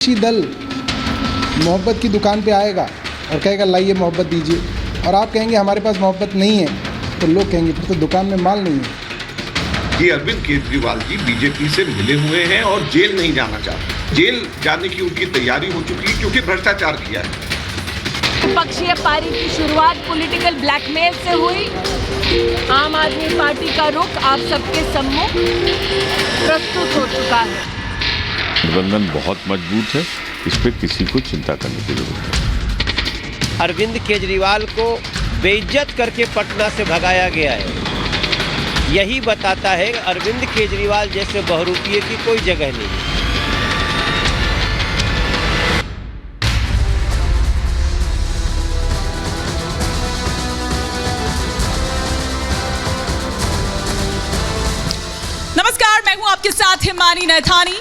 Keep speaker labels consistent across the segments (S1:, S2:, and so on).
S1: विपक्षी दल मोहब्बत की दुकान पे आएगा और कहेगा लाइए मोहब्बत दीजिए, और आप कहेंगे हमारे पास मोहब्बत नहीं है, तो लोग कहेंगे फिर तो दुकान में माल नहीं है।
S2: ये अरविंद केजरीवाल जी बीजेपी से मिले हुए हैं और जेल नहीं जाना चाहते। जेल जाने की उनकी तैयारी हो चुकी है क्योंकि भ्रष्टाचार किया है।
S3: विपक्षीय पारी की शुरुआत पॉलिटिकल ब्लैकमेल से हुई। आम आदमी पार्टी का रुख आप सबके सम्मुख प्रस्तुत हो चुका है।
S4: गठबंधन बहुत मजबूत है, इस पर किसी को चिंता करने की जरूरत है।
S5: अरविंद केजरीवाल को बेइज्जत करके पटना से भगाया गया है। यही बताता है कि अरविंद केजरीवाल जैसे बहुरूपिये की कोई जगह नहीं।
S6: नमस्कार, मैं हूं आपके साथ हिमानी नैथानी।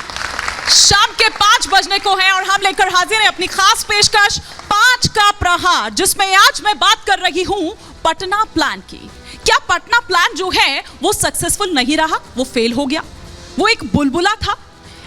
S6: शाम के 5 बजने को है और हम लेकर हाजिर हैं अपनी खास पेशकश 5 का प्रहार, जिसमें आज मैं बात कर रही हूं पटना प्लान की। क्या पटना प्लान जो है वो सक्सेसफुल नहीं रहा, वो फेल हो गया, वो एक बुलबुला था?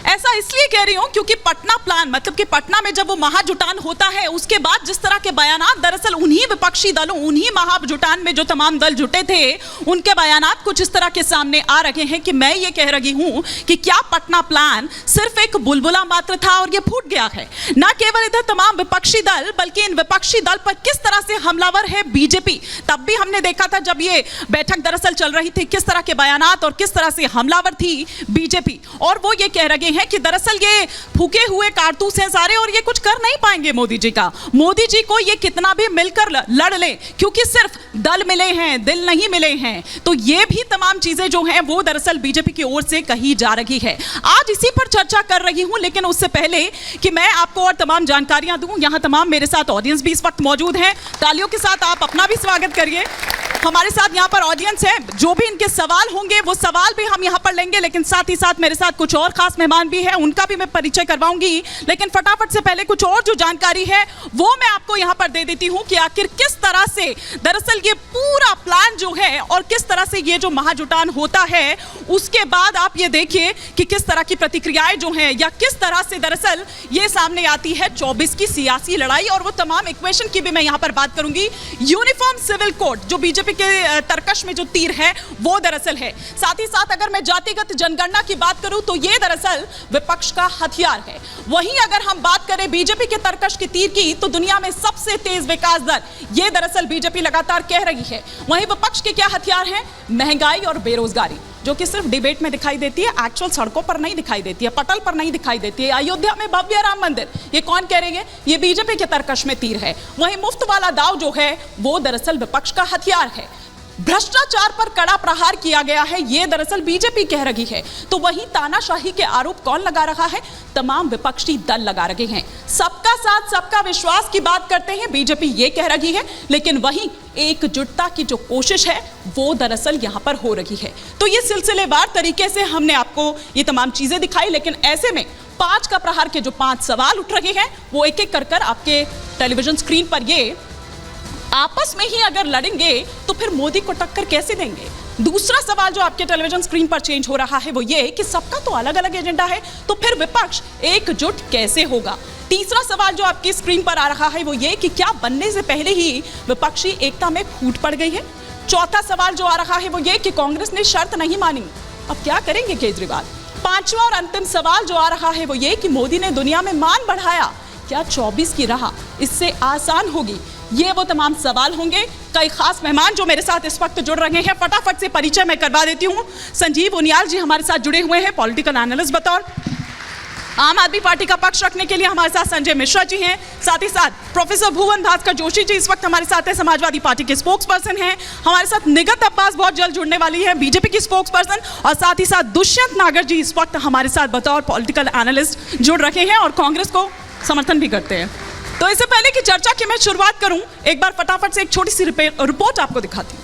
S6: ऐसा इसलिए कह रही हूं क्योंकि पटना प्लान मतलब कि पटना में जब वो महाजुटान होता है उसके बाद जिस तरह के बयानात दरअसल उन्हीं विपक्षी दलों, उन्हीं महाजुटान में जो तमाम दल जुटे थे उनके बयानात कुछ इस तरह के सामने आ रहे हैं कि मैं ये कह रही हूं कि क्या पटना प्लान सिर्फ एक बुलबुला मात्र था और ये फूट गया है। न केवल इधर तमाम विपक्षी दल बल्कि इन विपक्षी दल पर किस तरह से हमलावर है बीजेपी। तब भी हमने देखा था जब ये बैठक दरअसल चल रही थी किस तरह के बयानात और किस तरह से हमलावर थी बीजेपी, और वो ये कह रहे हैं कि दरअसल ये फूके हुए कारतूस हैं सारे और ये कुछ कर नहीं पाएंगे मोदी जी का। मोदी जी को ये कितना भी मिलकर लड़ ले क्योंकि सिर्फ दल मिले हैं, दिल नहीं मिले हैं। तो ये भी तमाम चीजें जो हैं वो दरअसल बीजेपी की ओर से कही जा रही है। आज इसी पर चर्चा कर रही हूं, लेकिन उससे पहले कि मैं आपको और तमाम जानकारियां दूं, यहां तमाम मेरे साथ ऑडियंस भी इस वक्त मौजूद हैं। तालियों के साथ आप अपना भी स्वागत करिए। हमारे साथ यहाँ पर ऑडियंस है, जो भी इनके सवाल होंगे वो सवाल भी हम यहाँ पर लेंगे, लेकिन साथ ही साथ मेरे साथ कुछ और खास मेहमान भी हैं, उनका भी मैं परिचय करवाऊंगी। लेकिन फटाफट से पहले कुछ और जो जानकारी है वो मैं आपको यहाँ पर दे देती हूँ कि आखिर किस तरह से दरअसल ये पूरा प्लान जो है और किस तरह से ये जो महाजुटान होता है उसके बाद आप ये देखिए कि किस तरह की प्रतिक्रियाएं जो हैं या किस तरह से दरअसल ये सामने आती है 24 की सियासी लड़ाई, और वो तमाम इक्वेशन की भी मैं यहाँ पर बात करूंगी। यूनिफॉर्म सिविल कोड जो बीजेपी के तर्कश में जो तीर है वो दरअसल है। साथ ही साथ अगर मैं जातिगत जनगणना की बात करूं तो ये दरअसल विपक्ष का हथियार है। वहीं अगर हम बात करें बीजेपी के तर्कश की तीर की तो दुनिया में सबसे तेज विकास दर ये दरअसल बीजेपी लगातार कह रही है। वहीं विपक्ष के क्या हथियार हैं? महंगाई और बेरोजगारी, जो कि सिर्फ डिबेट में दिखाई देती है, एक्चुअल सड़कों पर नहीं दिखाई देती है, पटल पर नहीं दिखाई देती है। अयोध्या में भव्य राम मंदिर, ये कौन कह रही है? ये बीजेपी के तर्कश में तीर है। वहीं मुफ्त वाला दाव जो है वो दरअसल विपक्ष का हथियार है। भ्रष्टाचार पर कड़ा प्रहार किया गया है, ये दरअसल बीजेपी कह रही है। तो वहीं तानाशाही के आरोप कौन लगा रहा है? तमाम विपक्षी दल लगा रहे हैं। सबका साथ सबका विश्वास की बात करते हैं, बीजेपी ये कह रही है, लेकिन वहीं एकजुटता की जो कोशिश है वो दरअसल यहां पर हो रही है। तो ये सिलसिलेवार तरीके से हमने आपको ये तमाम चीजें दिखाई, लेकिन ऐसे में 5 का प्रहार के जो 5 सवाल उठ रहे हैं वो एक एक कर आपके टेलीविजन स्क्रीन पर ये आपस में ही अगर लड़ेंगे तो फिर मोदी को टक्कर कैसे देंगे? दूसरा सवाल जो आपके टेलीविजन स्क्रीन पर चेंज हो रहा है वो ये कि सबका तो अलग अलग एजेंडा है, तो फिर विपक्ष एकजुट कैसे होगा? तीसरा सवाल जो आपकी स्क्रीन पर आ रहा है वो ये कि क्या बनने से पहले ही विपक्षी एकता में फूट पड़ गई है? चौथा सवाल जो आ रहा है वो ये कि कांग्रेस ने शर्त नहीं मानी, अब क्या करेंगे केजरीवाल? पांचवा और अंतिम सवाल जो आ रहा है वो ये कि मोदी ने दुनिया में मान बढ़ाया, क्या 24 की राह इससे आसान होगी? ये वो तमाम सवाल होंगे। कई खास मेहमान जो मेरे साथ इस वक्त जुड़ रहे हैं, फटाफट से परिचय मैं करवा देती हूँ। संजीव उनियाल जी हमारे साथ जुड़े हुए हैं पॉलिटिकल एनालिस्ट बतौर। आम आदमी पार्टी का पक्ष रखने के लिए हमारे साथ संजय मिश्रा जी हैं। साथ ही साथ प्रोफेसर भुवन भास्कर जोशी जी इस वक्त हमारे साथ हैं, समाजवादी पार्टी के स्पोक्स पर्सन हैं। हमारे साथ निगत अब्बास बहुत जल्द जुड़ने वाली है, बीजेपी की स्पोक्स पर्सन, और साथ ही साथ दुष्यंत नागर जी इस वक्त हमारे साथ बतौर पॉलिटिकल एनालिस्ट जुड़ रहे हैं और कांग्रेस को समर्थन भी करते हैं। तो इससे पहले कि चर्चा की मैं शुरुआत करूं, एक बार फटाफट से एक छोटी सी रिपोर्ट आपको दिखाती हूं।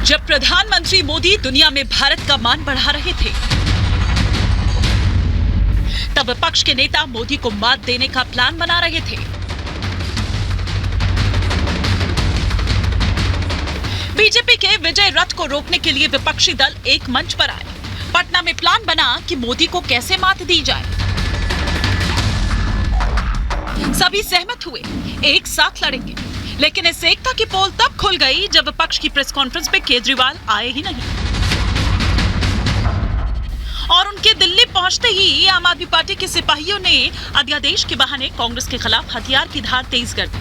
S6: जब प्रधानमंत्री मोदी दुनिया में भारत का मान बढ़ा रहे थे तब जब विपक्ष के नेता मोदी को मात देने का प्लान बना रहे थे। बीजेपी के विजय रथ को रोकने के लिए विपक्षी दल एक मंच पर आए। पटना में प्लान बना कि मोदी को कैसे मात दी जाए। सभी सहमत हुए, एक साथ लड़ेंगे। लेकिन इस एकता की पोल तब खुल गई जब विपक्ष की प्रेस कॉन्फ्रेंस में केजरीवाल आए ही नहीं और उनके दिल्ली पहुंचते ही आम आदमी पार्टी के सिपाहियों ने अध्यादेश के बहाने कांग्रेस के खिलाफ हथियार की धार तेज कर दी।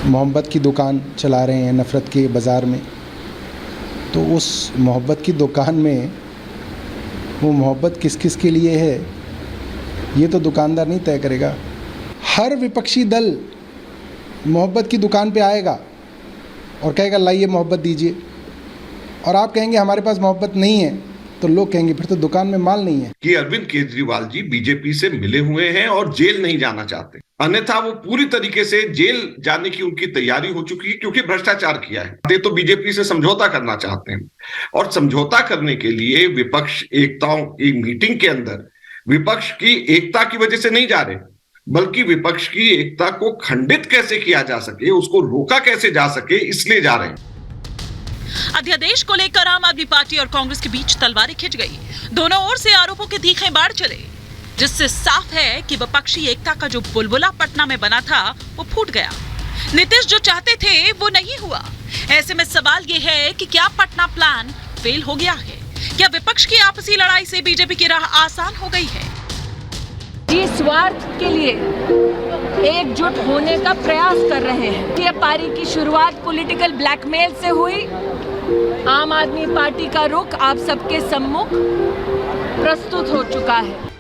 S1: मोहब्बत की दुकान चला रहे हैं नफ़रत के बाज़ार में, तो उस मोहब्बत की दुकान में वो मोहब्बत किस किस के लिए है ये तो दुकानदार नहीं तय करेगा। हर विपक्षी दल मोहब्बत की दुकान पे आएगा और कहेगा लाइए मोहब्बत दीजिए, और आप कहेंगे हमारे पास मोहब्बत नहीं है, तो लोग कहेंगे फिर तो दुकान में माल नहीं है। कि
S2: अरविंद केजरीवाल जी बीजेपी से मिले हुए हैं और जेल नहीं जाना चाहते, अन्यथा वो पूरी तरीके से जेल जाने की उनकी तैयारी हो चुकी है क्योंकि भ्रष्टाचार किया है। ये तो बीजेपी से समझौता करना चाहते हैं, और समझौता करने के लिए विपक्ष एकताओं की मीटिंग के अंदर विपक्ष की एकता की वजह से नहीं जा रहे, बल्कि विपक्ष की एकता को खंडित कैसे किया जा सके, उसको रोका कैसे जा सके, इसलिए जा रहे हैं।
S6: अध्यादेश को लेकर आम आदमी पार्टी और कांग्रेस के बीच तलवारें खिंच गई। दोनों ओर से आरोपों के तीखे बाढ़ चले, जिससे साफ है कि विपक्षी एकता का जो बुलबुला पटना में बना था वो फूट गया। नीतीश जो चाहते थे वो नहीं हुआ। ऐसे में सवाल ये है कि क्या पटना प्लान फेल हो गया है? क्या विपक्ष की आपसी लड़ाई से बीजेपी की राह आसान हो गई है?
S3: जी स्वार्थ के लिए एकजुट होने का प्रयास कर रहे हैं। ये पारी की शुरुआत पॉलिटिकल ब्लैकमेल से हुई। आम आदमी पार्टी का रुख आप सबके सम्मुख प्रस्तुत हो चुका है।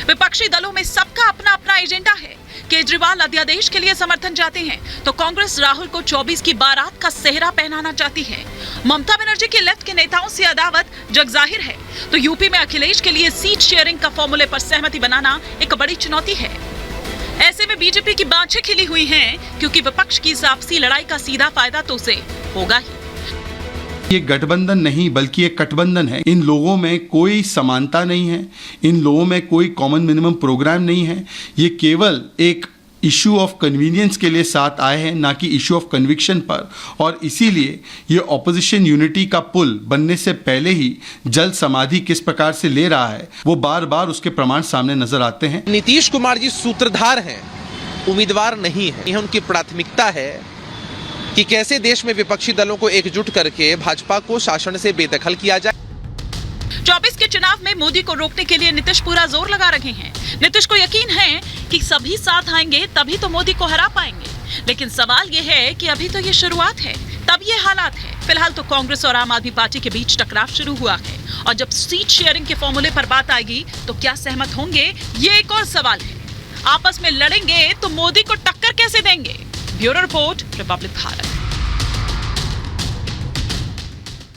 S6: विपक्षी दलों में सबका अपना अपना एजेंडा है। केजरीवाल अध्यादेश के लिए समर्थन चाहते हैं तो कांग्रेस राहुल को 24 की बारात का सेहरा पहनाना चाहती है। ममता बनर्जी के लेफ्ट के नेताओं से अदावत जगजाहिर है तो यूपी में अखिलेश के लिए सीट शेयरिंग का फॉर्मूले पर सहमति बनाना एक बड़ी चुनौती है। ऐसे में बीजेपी की बाँछें खिली हुई हैं क्योंकि विपक्ष की इस आपसी लड़ाई का सीधा फायदा तो उसे होगा ही।
S7: ये गठबंधन नहीं बल्कि एक कटबंधन है। इन लोगों में कोई समानता नहीं है, इन लोगों में कोई कॉमन मिनिमम प्रोग्राम नहीं है। ये केवल एक इशू ऑफ कन्वीनियंस के लिए साथ आए हैं, ना कि इशू ऑफ कन्विक्शन पर, और इसीलिए ये ऑपोजिशन यूनिटी का पुल बनने से पहले ही जल समाधि किस प्रकार से ले रहा है वो बार बार उसके प्रमाण सामने नजर आते हैं।
S8: नीतीश कुमार जी सूत्रधार हैं, उम्मीदवार नहीं है। यह उनकी प्राथमिकता है कि कैसे देश में विपक्षी दलों को एकजुट करके भाजपा को शासन से बेदखल किया जाए।
S6: 24 के चुनाव में मोदी को रोकने के लिए नीतीश पूरा जोर लगा रहे हैं। नीतीश को यकीन है कि सभी साथ आएंगे तभी तो मोदी को हरा पाएंगे। लेकिन सवाल यह है कि अभी तो ये शुरुआत है, तब ये हालात है। फिलहाल तो कांग्रेस और आम आदमी पार्टी के बीच टकराव शुरू हुआ है और जब सीट शेयरिंग के फॉर्मूले पर बात आएगी तो क्या सहमत होंगे, ये एक और सवाल है। आपस में लड़ेंगे तो मोदी को टक्कर कैसे देंगे? Bureau report, Republic Bharat.